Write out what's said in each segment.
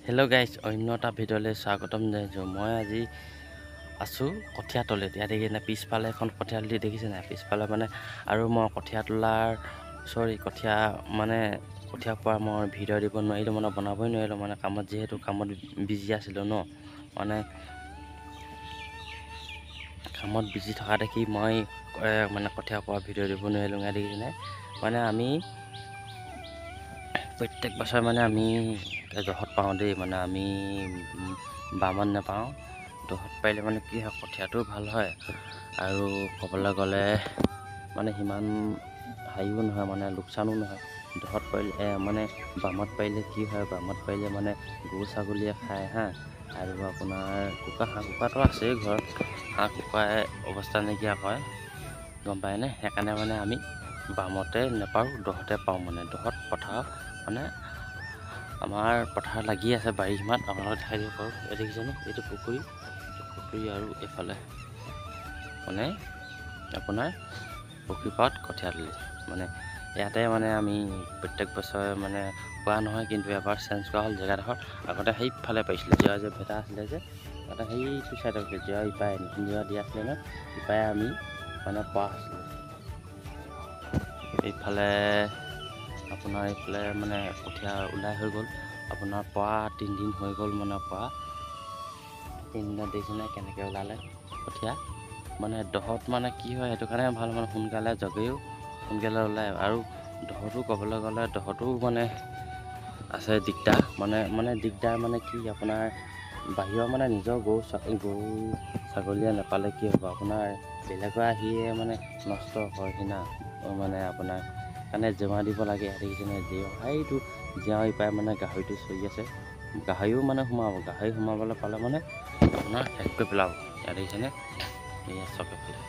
Hello' guys, অন্য এটা ভিডিঅ'লৈ স্বাগতম জনাইছোঁ। মই আজি আছোঁ কঠীয়া তলিত। ইয়াত দেখিছে পিছফালে এখন কঠীয়া তলি দেখিছে নাই? পিছফালে মানে আৰু মই কঠীয়া তোলাৰ কঠীয়া পৰা মই ভিডিঅ' দিব নোৱাৰিলোঁ, মানে বনাবই নোৱাৰিলোঁ, মানে যিহেতু কামত বিজি আছিলোঁ ন। কামত বিজি থকা দেখি মই কঠীয়া পৰা ভিডিঅ' দিব নোৱাৰিলোঁ। ইয়াত দেখিছে নাই? আমি প্ৰত্যেক বছৰ আমি জহত পাওঁ দেই, আমি বামত নাপাওঁ। জহত পাৰিলে কি হয়, কঠীয়াটো ভাল হয় আৰু ক'বলৈ গ'লে সিমান হেৰিও নহয়, লোকচানো নহয়। জহত পাৰিলে বামত পাৰিলে কি হয়, বামত পাৰিলে গৰু ছাগলীয়ে খায় আৰু আপোনাৰ হাঁহ কুকুৰাটো আছেই ঘৰত। হাঁহ কুকুৰাই অৱস্থা নাইকিয়া কৰে, গম পায়নে? সেইকাৰণে আমি বামতে নেপাওঁ, দহতে পাওঁ। দহত পথাৰত আমাৰ পথাৰ লাগি আছে বাৰিষাত। আপোনালোকে দেখাই দিব পাৰোঁ, এই দেখিছেনে? এইটো পুখুৰী আৰু এইফালে আপোনাৰ পুখুৰী পাৰত কঠীয়া তুলি ইয়াতে আমি প্ৰত্যেক বছৰে পোৱা নহয়, কিন্তু এবাৰ চেঞ্জ কৰা হ'ল জেগাডোখৰ। আগতে সেইফালে পাৰিছিলোঁ, জীয়া যে ভেটা আছিলে যে, তাতে সেইটো চাইডত জীয়া ইপাৰে নতুন জীয়া দিয়া আছিলে ন, ইপাৰে আমি পোৱা হৈছিলোঁ। এইফালে আপোনাৰ কঠীয়া ওলাই হৈ গ'ল, আপোনাৰ পৰা 3 দিন হৈ গ'ল। পৰা 3 দিনত দেখিছেনে কেনেকৈ ওলালে কঠীয়া? দহত কি হয়, সেইটো কাৰণে ভাল, সোনকালে জগেও সোনকালে ওলায়। আৰু দহতো ক'বলৈ গ'লে দহতো আছে দিগদাৰ, দিগদাৰ কি আপোনাৰ বাহিৰৰ নিজৰ গৰু ছাগলীয়ে নাপালে কি হ'ব, আপোনাৰ বেলেগৰ আহিয়ে নষ্ট হয় না। আপোনাৰ কাৰণে জেওৰা দিব লাগে। দেখিছেনে সেইটো জেওৰা ইপাৰে গাহৰিটো চৰি আছে, গাহৰিও সোমাব, গাহৰি সোমাবলৈ পালে আপোনাৰ শেষ কৰি পেলাব। ইয়াত দেখিছেনে? এয়া চকেফালে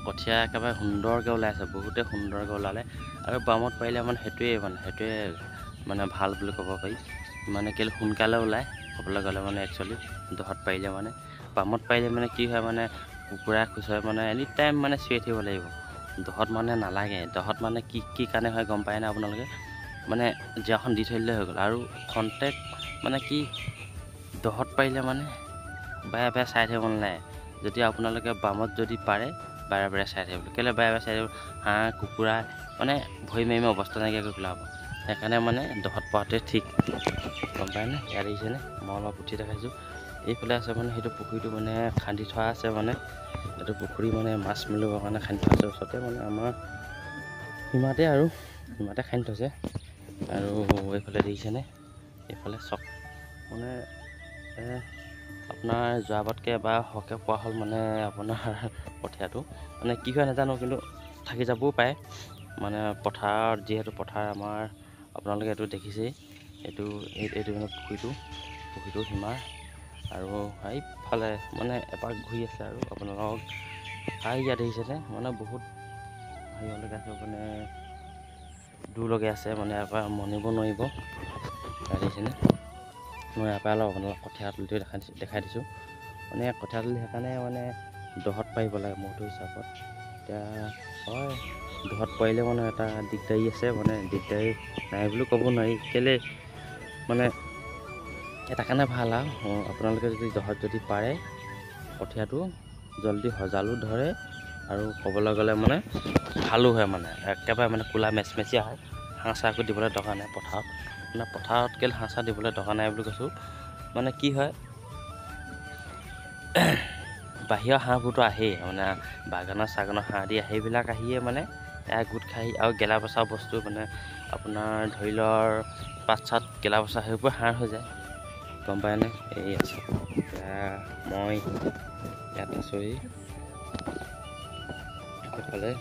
কঠীয়া একেবাৰে সুন্দৰকৈ ওলাইছে, বহুতে সুন্দৰকৈ ওলালে। আৰু বামত পাৰিলে সেইটোৱে ভাল বুলি ক'ব পাৰি। কেলৈ সোনকালে ওলায় ক'বলৈ গ'লে একচুৱেলি দহত পাৰিলে বামত পাৰিলে কি হয়, কুকুৰাই খুচৰে এনি টাইম চিঞৰি থাকিব লাগিব। দহত নালাগে। দহত কি কাৰণে হয় গম পায় নে আপোনালোকে? জীয়াখন দি থৈ দিলে হৈ গ'ল। আৰু খন্তেক কি দহত পাৰিলে বাৰে বাৰে চাই থাকিব নালাগে। যদি আপোনালোকে বামত যদি পাৰে, বাৰে বাৰে চাই থাকিব। কেলৈ বাৰে বাৰে চাই থাকিব? হাঁহ কুকুৰা ভৰি মাৰি অৱস্থা নাইকিয়া কৰি পেলাব। সেইকাৰণে দহত পৰাটোৱে ঠিক, গম পায়নে? ইয়াত দেখিছেনে? মই অলপ উঠি দেখাইছোঁ। এইফালে আছে সেইটো পুখুৰীটো খান্দি থোৱা আছে। এইটো পুখুৰী মাছ মেলিবৰ কাৰণে খান্দি থোৱা আছে। ওচৰতে আমাৰ সীমাতে খান্দি থৈছে। আৰু এইফালে দেখিছেনে? এইফালে চক আপোনাৰ যোৱাবাৰতকৈ এবাৰ সৰহকৈ পোৱা হ'ল। আপোনাৰ কঠীয়াটো কি হয় নাজানো, কিন্তু থাকি যাবও পাৰে। পথাৰত যিহেতু পথাৰ আমাৰ, আপোনালোকে এইটো দেখিছেই। এইটো পুখুৰীটো সীমা আৰু সেইফালে এপাক ঘূৰি আছে। আৰু আপোনালোকক ইয়াত দেখিছেনে? বহুত হেৰিলৈকে আছে, দূৰলৈকে আছে। ইয়াৰ পৰা মনিব নোৱাৰিব। দেখিছেনে? মই ইয়াৰ পৰা অলপ আপোনালোকক কঠীয়া তলিটো দেখাই দিছোঁ। কঠীয়া তলি সেইকাৰণে দহত পাৰিব লাগে মোৰটো হিচাপত। এতিয়া হয়, দহত পাৰিলে এটা দিগদাৰী আছে, দিগদাৰী নাই বুলিও ক'ব নোৱাৰি। কেলৈ এটা কাৰণে ভাল আৰু আপোনালোকে যদি দহত যদি পাৰে, কঠীয়াটো জলদি সজালো ধৰে আৰু ক'বলৈ গ'লে ভালো হয়। একেবাৰে ক'লা মেচমেচীয়া হয়। হাঁহ চাহকো দিবলৈ দৰকাৰ নাই পথাৰত। পথাৰত কেলৈ হাঁহ চাহ দিবলৈ দৰকাৰ নাই বুলি কৈছোঁ, কি হয়, বাহিৰৰ হাঁহবোৰতো আহেই, বাগানৰ চাগানৰ হাঁহ দিয়ে, সেইবিলাক আহিয়ে গোট খাই আৰু গেলা পচা বস্তু আপোনাৰ ধৰি লওক পাত চাত গেলা পচা সেইবোৰ সাৰ হৈ যায়, গম পায়নে? এই আছে এতিয়া মই ইয়াত আছোঁহি। সেইফালে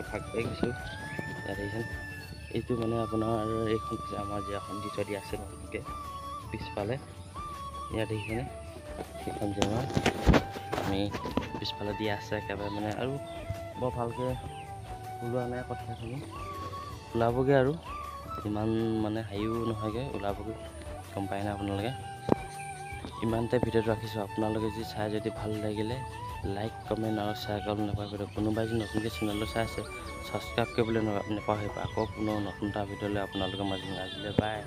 ভাগ পাই গৈছোঁ। ইয়াত দেখিছেনে? এইটো আপোনাৰ এইখন আমাৰ জীয়াখন দি থৈ দিয়া আছে নতুনকৈ পিছফালে। ইয়াত দেখিছেনে? সেইখন জেওৰা আমি পিছফালে দিয়া আছে একেবাৰে আৰু বৰ ভালকৈ ওলোৱা নাই কঠীয়াখিনি। ওলাবগৈ আৰু ইমান হেৰিও নহয়গৈ, ওলাবগৈ, গম পায় নাই আপোনালোকে? ইমানতে ভিডিঅ'টো ৰাখিছোঁ। আপোনালোকে যদি ভাল লাগিলে লাইক কমেণ্ট আৰু শ্বেয়াৰ কৰিবলৈ নাপাহৰিব। কোনোবাই যদি নতুনকৈ চেনেলটো চাই আছে, ছাবস্ক্ৰাইব কৰিবলৈ নাপাহৰিব। আকৌ পুনৰ নতুন এটা ভিডিঅ'লৈ আপোনালোকৰ মাজত আজিলৈ বাই।